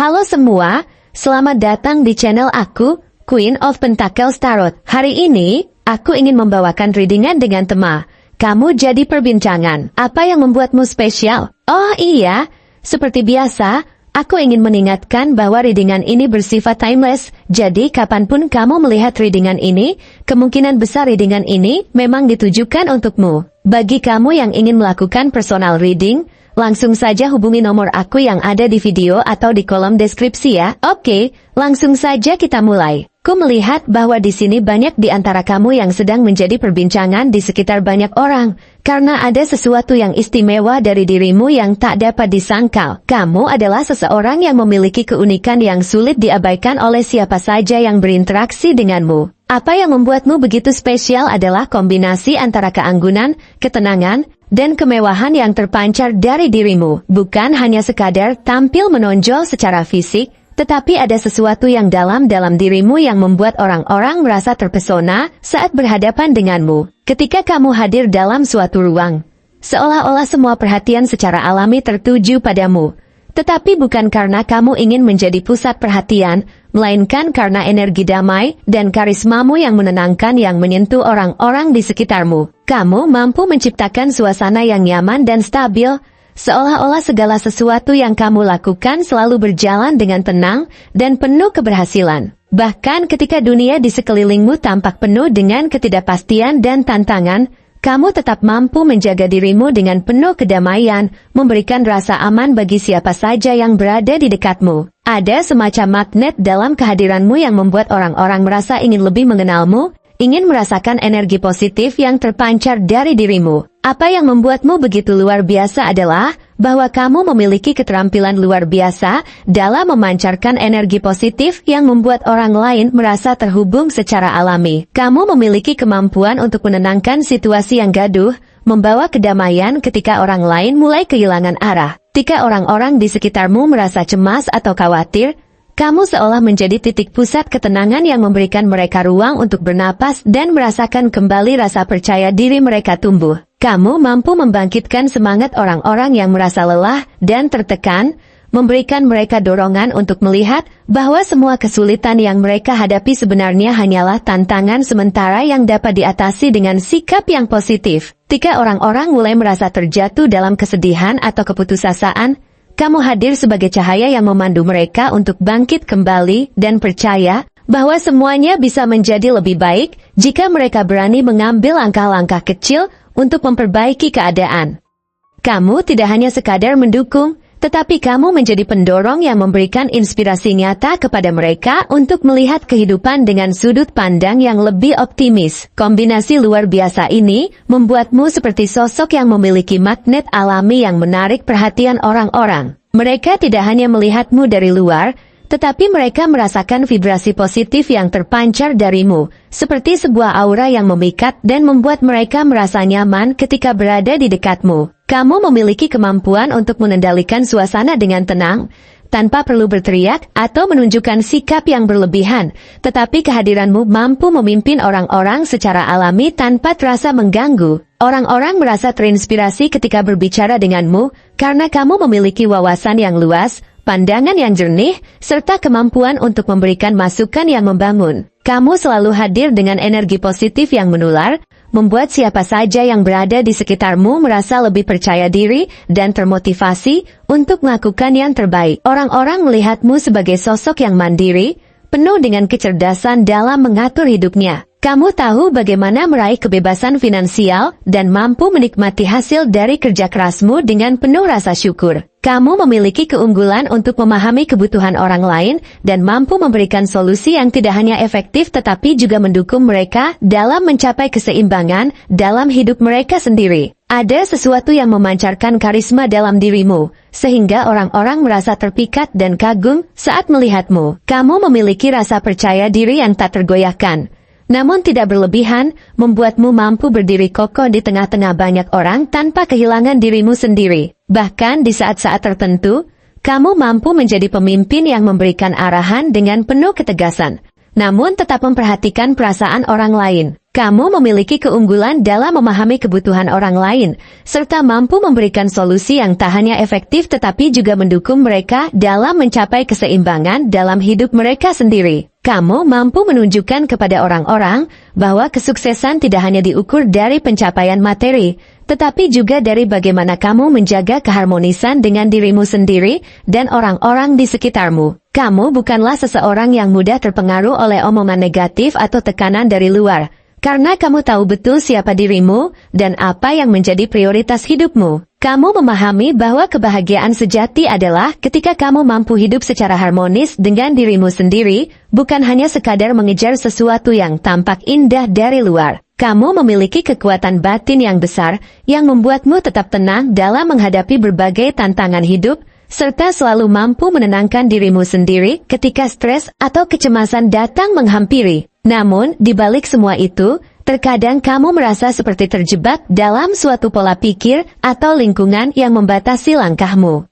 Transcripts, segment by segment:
Halo semua, selamat datang di channel aku, Queen of Pentacles Tarot. Hari ini, aku ingin membawakan readingan dengan tema, kamu jadi perbincangan. Apa yang membuatmu spesial? Oh iya, seperti biasa, aku ingin mengingatkan bahwa readingan ini bersifat timeless, jadi kapanpun kamu melihat readingan ini, kemungkinan besar readingan ini memang ditujukan untukmu. Bagi kamu yang ingin melakukan personal reading, langsung saja hubungi nomor aku yang ada di video atau di kolom deskripsi ya. Oke, langsung saja kita mulai. Ku melihat bahwa di sini banyak di antara kamu yang sedang menjadi perbincangan di sekitar banyak orang, karena ada sesuatu yang istimewa dari dirimu yang tak dapat disangkal. Kamu adalah seseorang yang memiliki keunikan yang sulit diabaikan oleh siapa saja yang berinteraksi denganmu. Apa yang membuatmu begitu spesial adalah kombinasi antara keanggunan, ketenangan, dan kemewahan yang terpancar dari dirimu. Bukan hanya sekadar tampil menonjol secara fisik, tetapi ada sesuatu yang dalam dirimu yang membuat orang-orang merasa terpesona saat berhadapan denganmu. Ketika kamu hadir dalam suatu ruang, seolah-olah semua perhatian secara alami tertuju padamu. Tetapi bukan karena kamu ingin menjadi pusat perhatian, melainkan karena energi damai dan karismamu yang menenangkan yang menyentuh orang-orang di sekitarmu. Kamu mampu menciptakan suasana yang nyaman dan stabil, seolah-olah segala sesuatu yang kamu lakukan selalu berjalan dengan tenang dan penuh keberhasilan. Bahkan ketika dunia di sekelilingmu tampak penuh dengan ketidakpastian dan tantangan, kamu tetap mampu menjaga dirimu dengan penuh kedamaian, memberikan rasa aman bagi siapa saja yang berada di dekatmu. Ada semacam magnet dalam kehadiranmu yang membuat orang-orang merasa ingin lebih mengenalmu, ingin merasakan energi positif yang terpancar dari dirimu. Apa yang membuatmu begitu luar biasa adalah bahwa kamu memiliki keterampilan luar biasa dalam memancarkan energi positif yang membuat orang lain merasa terhubung secara alami. Kamu memiliki kemampuan untuk menenangkan situasi yang gaduh, membawa kedamaian ketika orang lain mulai kehilangan arah. Ketika orang-orang di sekitarmu merasa cemas atau khawatir, kamu seolah menjadi titik pusat ketenangan yang memberikan mereka ruang untuk bernapas dan merasakan kembali rasa percaya diri mereka tumbuh. Kamu mampu membangkitkan semangat orang-orang yang merasa lelah dan tertekan, memberikan mereka dorongan untuk melihat bahwa semua kesulitan yang mereka hadapi sebenarnya hanyalah tantangan sementara yang dapat diatasi dengan sikap yang positif. Ketika orang-orang mulai merasa terjatuh dalam kesedihan atau keputusasaan, kamu hadir sebagai cahaya yang memandu mereka untuk bangkit kembali dan percaya bahwa semuanya bisa menjadi lebih baik jika mereka berani mengambil langkah-langkah kecil untuk memperbaiki keadaan. Kamu tidak hanya sekadar mendukung, tetapi kamu menjadi pendorong yang memberikan inspirasi nyata kepada mereka untuk melihat kehidupan dengan sudut pandang yang lebih optimis. Kombinasi luar biasa ini membuatmu seperti sosok yang memiliki magnet alami yang menarik perhatian orang-orang. Mereka tidak hanya melihatmu dari luar, tetapi mereka merasakan vibrasi positif yang terpancar darimu, seperti sebuah aura yang memikat dan membuat mereka merasa nyaman ketika berada di dekatmu. Kamu memiliki kemampuan untuk mengendalikan suasana dengan tenang, tanpa perlu berteriak atau menunjukkan sikap yang berlebihan, tetapi kehadiranmu mampu memimpin orang-orang secara alami tanpa terasa mengganggu. Orang-orang merasa terinspirasi ketika berbicara denganmu, karena kamu memiliki wawasan yang luas, pandangan yang jernih, serta kemampuan untuk memberikan masukan yang membangun. Kamu selalu hadir dengan energi positif yang menular, membuat siapa saja yang berada di sekitarmu merasa lebih percaya diri dan termotivasi untuk melakukan yang terbaik. Orang-orang melihatmu sebagai sosok yang mandiri, penuh dengan kecerdasan dalam mengatur hidupnya. Kamu tahu bagaimana meraih kebebasan finansial dan mampu menikmati hasil dari kerja kerasmu dengan penuh rasa syukur. Kamu memiliki keunggulan untuk memahami kebutuhan orang lain dan mampu memberikan solusi yang tidak hanya efektif tetapi juga mendukung mereka dalam mencapai keseimbangan dalam hidup mereka sendiri. Ada sesuatu yang memancarkan karisma dalam dirimu, sehingga orang-orang merasa terpikat dan kagum saat melihatmu. Kamu memiliki rasa percaya diri yang tak tergoyahkan, namun tidak berlebihan, membuatmu mampu berdiri kokoh di tengah-tengah banyak orang tanpa kehilangan dirimu sendiri. Bahkan di saat-saat tertentu, kamu mampu menjadi pemimpin yang memberikan arahan dengan penuh ketegasan, namun tetap memperhatikan perasaan orang lain. Kamu memiliki keunggulan dalam memahami kebutuhan orang lain, serta mampu memberikan solusi yang tak hanya efektif tetapi juga mendukung mereka dalam mencapai keseimbangan dalam hidup mereka sendiri. Kamu mampu menunjukkan kepada orang-orang bahwa kesuksesan tidak hanya diukur dari pencapaian materi, tetapi juga dari bagaimana kamu menjaga keharmonisan dengan dirimu sendiri dan orang-orang di sekitarmu. Kamu bukanlah seseorang yang mudah terpengaruh oleh omongan negatif atau tekanan dari luar, karena kamu tahu betul siapa dirimu dan apa yang menjadi prioritas hidupmu. Kamu memahami bahwa kebahagiaan sejati adalah ketika kamu mampu hidup secara harmonis dengan dirimu sendiri, bukan hanya sekadar mengejar sesuatu yang tampak indah dari luar. Kamu memiliki kekuatan batin yang besar yang membuatmu tetap tenang dalam menghadapi berbagai tantangan hidup, serta selalu mampu menenangkan dirimu sendiri ketika stres atau kecemasan datang menghampiri. Namun, di balik semua itu, terkadang kamu merasa seperti terjebak dalam suatu pola pikir atau lingkungan yang membatasi langkahmu.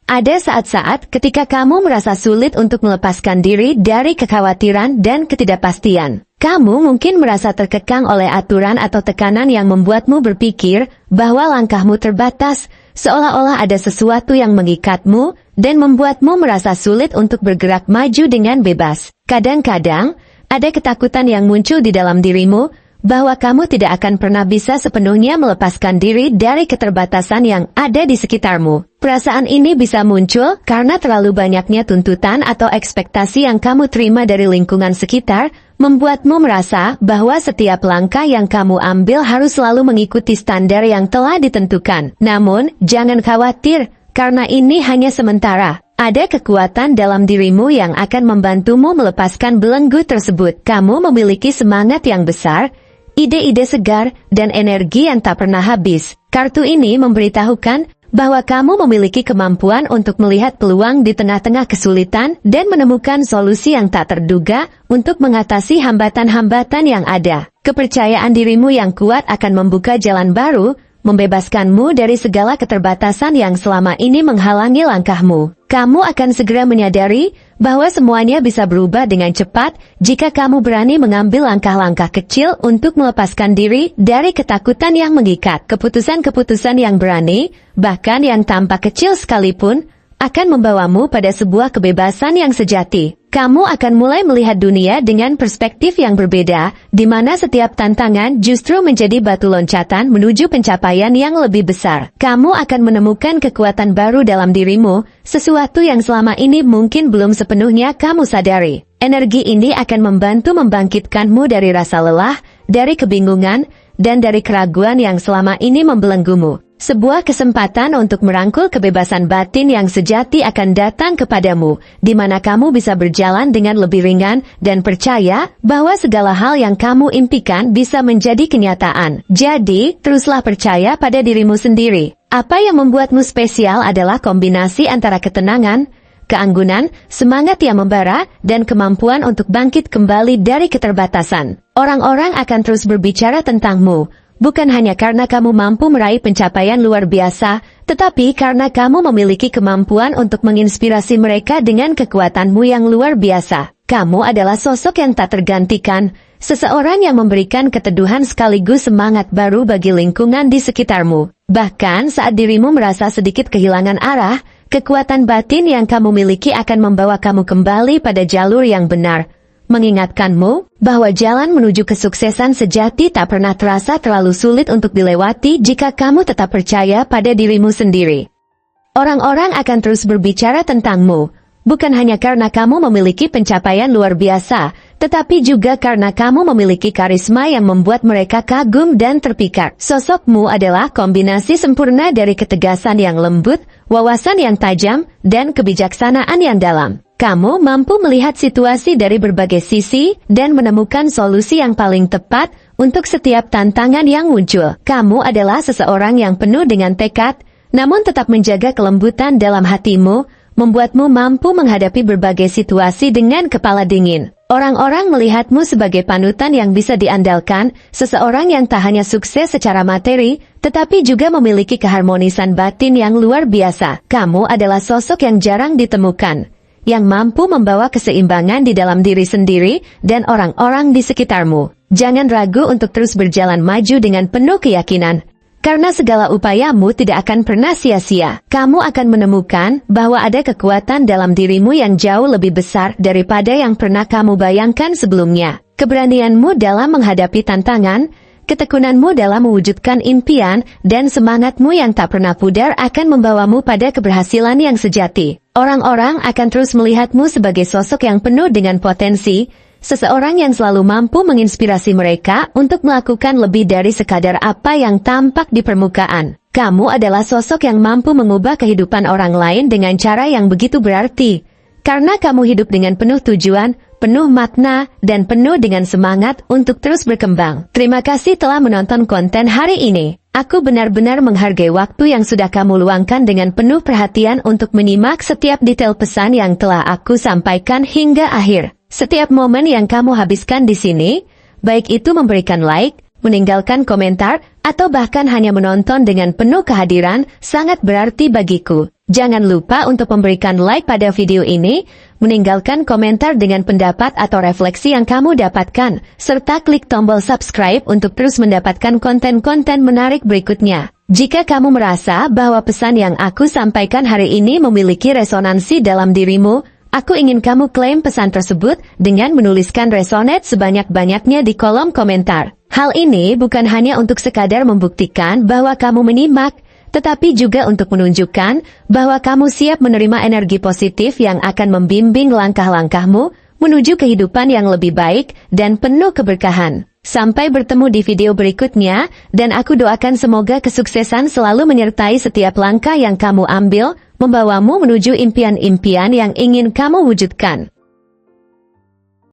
Ada saat-saat ketika kamu merasa sulit untuk melepaskan diri dari kekhawatiran dan ketidakpastian. Kamu mungkin merasa terkekang oleh aturan atau tekanan yang membuatmu berpikir bahwa langkahmu terbatas, seolah-olah ada sesuatu yang mengikatmu dan membuatmu merasa sulit untuk bergerak maju dengan bebas. Kadang-kadang, ada ketakutan yang muncul di dalam dirimu, bahwa kamu tidak akan pernah bisa sepenuhnya melepaskan diri dari keterbatasan yang ada di sekitarmu. Perasaan ini bisa muncul karena terlalu banyaknya tuntutan atau ekspektasi yang kamu terima dari lingkungan sekitar, membuatmu merasa bahwa setiap langkah yang kamu ambil harus selalu mengikuti standar yang telah ditentukan. Namun, jangan khawatir, karena ini hanya sementara. Ada kekuatan dalam dirimu yang akan membantumu melepaskan belenggu tersebut. Kamu memiliki semangat yang besar, ide-ide segar, dan energi yang tak pernah habis. Kartu ini memberitahukan bahwa kamu memiliki kemampuan untuk melihat peluang di tengah-tengah kesulitan dan menemukan solusi yang tak terduga untuk mengatasi hambatan-hambatan yang ada. Kepercayaan dirimu yang kuat akan membuka jalan baru, membebaskanmu dari segala keterbatasan yang selama ini menghalangi langkahmu. Kamu akan segera menyadari bahwa semuanya bisa berubah dengan cepat jika kamu berani mengambil langkah-langkah kecil untuk melepaskan diri dari ketakutan yang mengikat. Keputusan-keputusan yang berani, bahkan yang tampak kecil sekalipun, akan membawamu pada sebuah kebebasan yang sejati. Kamu akan mulai melihat dunia dengan perspektif yang berbeda, di mana setiap tantangan justru menjadi batu loncatan menuju pencapaian yang lebih besar. Kamu akan menemukan kekuatan baru dalam dirimu, sesuatu yang selama ini mungkin belum sepenuhnya kamu sadari. Energi ini akan membantu membangkitkanmu dari rasa lelah, dari kebingungan, dan dari keraguan yang selama ini membelenggumu. Sebuah kesempatan untuk merangkul kebebasan batin yang sejati akan datang kepadamu, di mana kamu bisa berjalan dengan lebih ringan dan percaya bahwa segala hal yang kamu impikan bisa menjadi kenyataan. Jadi, teruslah percaya pada dirimu sendiri. Apa yang membuatmu spesial adalah kombinasi antara ketenangan, keanggunan, semangat yang membara, dan kemampuan untuk bangkit kembali dari keterbatasan. Orang-orang akan terus berbicara tentangmu, bukan hanya karena kamu mampu meraih pencapaian luar biasa, tetapi karena kamu memiliki kemampuan untuk menginspirasi mereka dengan kekuatanmu yang luar biasa. Kamu adalah sosok yang tak tergantikan, seseorang yang memberikan keteduhan sekaligus semangat baru bagi lingkungan di sekitarmu. Bahkan saat dirimu merasa sedikit kehilangan arah, kekuatan batin yang kamu miliki akan membawa kamu kembali pada jalur yang benar, mengingatkanmu bahwa jalan menuju kesuksesan sejati tak pernah terasa terlalu sulit untuk dilewati jika kamu tetap percaya pada dirimu sendiri. Orang-orang akan terus berbicara tentangmu, bukan hanya karena kamu memiliki pencapaian luar biasa, tetapi juga karena kamu memiliki karisma yang membuat mereka kagum dan terpikat. Sosokmu adalah kombinasi sempurna dari ketegasan yang lembut, wawasan yang tajam, dan kebijaksanaan yang dalam. Kamu mampu melihat situasi dari berbagai sisi dan menemukan solusi yang paling tepat untuk setiap tantangan yang muncul. Kamu adalah seseorang yang penuh dengan tekad, namun tetap menjaga kelembutan dalam hatimu, membuatmu mampu menghadapi berbagai situasi dengan kepala dingin. Orang-orang melihatmu sebagai panutan yang bisa diandalkan, seseorang yang tak hanya sukses secara materi, tetapi juga memiliki keharmonisan batin yang luar biasa. Kamu adalah sosok yang jarang ditemukan, yang mampu membawa keseimbangan di dalam diri sendiri dan orang-orang di sekitarmu. Jangan ragu untuk terus berjalan maju dengan penuh keyakinan. Karena segala upayamu tidak akan pernah sia-sia. Kamu akan menemukan bahwa ada kekuatan dalam dirimu yang jauh lebih besar daripada yang pernah kamu bayangkan sebelumnya. Keberanianmu dalam menghadapi tantangan, ketekunanmu dalam mewujudkan impian, dan semangatmu yang tak pernah pudar akan membawamu pada keberhasilan yang sejati. Orang-orang akan terus melihatmu sebagai sosok yang penuh dengan potensi, seseorang yang selalu mampu menginspirasi mereka untuk melakukan lebih dari sekadar apa yang tampak di permukaan. Kamu adalah sosok yang mampu mengubah kehidupan orang lain dengan cara yang begitu berarti. Karena kamu hidup dengan penuh tujuan, penuh makna, dan penuh dengan semangat untuk terus berkembang. Terima kasih telah menonton konten hari ini. Aku benar-benar menghargai waktu yang sudah kamu luangkan dengan penuh perhatian untuk menyimak setiap detail pesan yang telah aku sampaikan hingga akhir. Setiap momen yang kamu habiskan di sini, baik itu memberikan like, meninggalkan komentar, atau bahkan hanya menonton dengan penuh kehadiran, sangat berarti bagiku. Jangan lupa untuk memberikan like pada video ini, meninggalkan komentar dengan pendapat atau refleksi yang kamu dapatkan, serta klik tombol subscribe untuk terus mendapatkan konten-konten menarik berikutnya. Jika kamu merasa bahwa pesan yang aku sampaikan hari ini memiliki resonansi dalam dirimu, aku ingin kamu klaim pesan tersebut dengan menuliskan resonate sebanyak-banyaknya di kolom komentar. Hal ini bukan hanya untuk sekadar membuktikan bahwa kamu menyimak, tetapi juga untuk menunjukkan bahwa kamu siap menerima energi positif yang akan membimbing langkah-langkahmu menuju kehidupan yang lebih baik dan penuh keberkahan. Sampai bertemu di video berikutnya, dan aku doakan semoga kesuksesan selalu menyertai setiap langkah yang kamu ambil, membawamu menuju impian-impian yang ingin kamu wujudkan.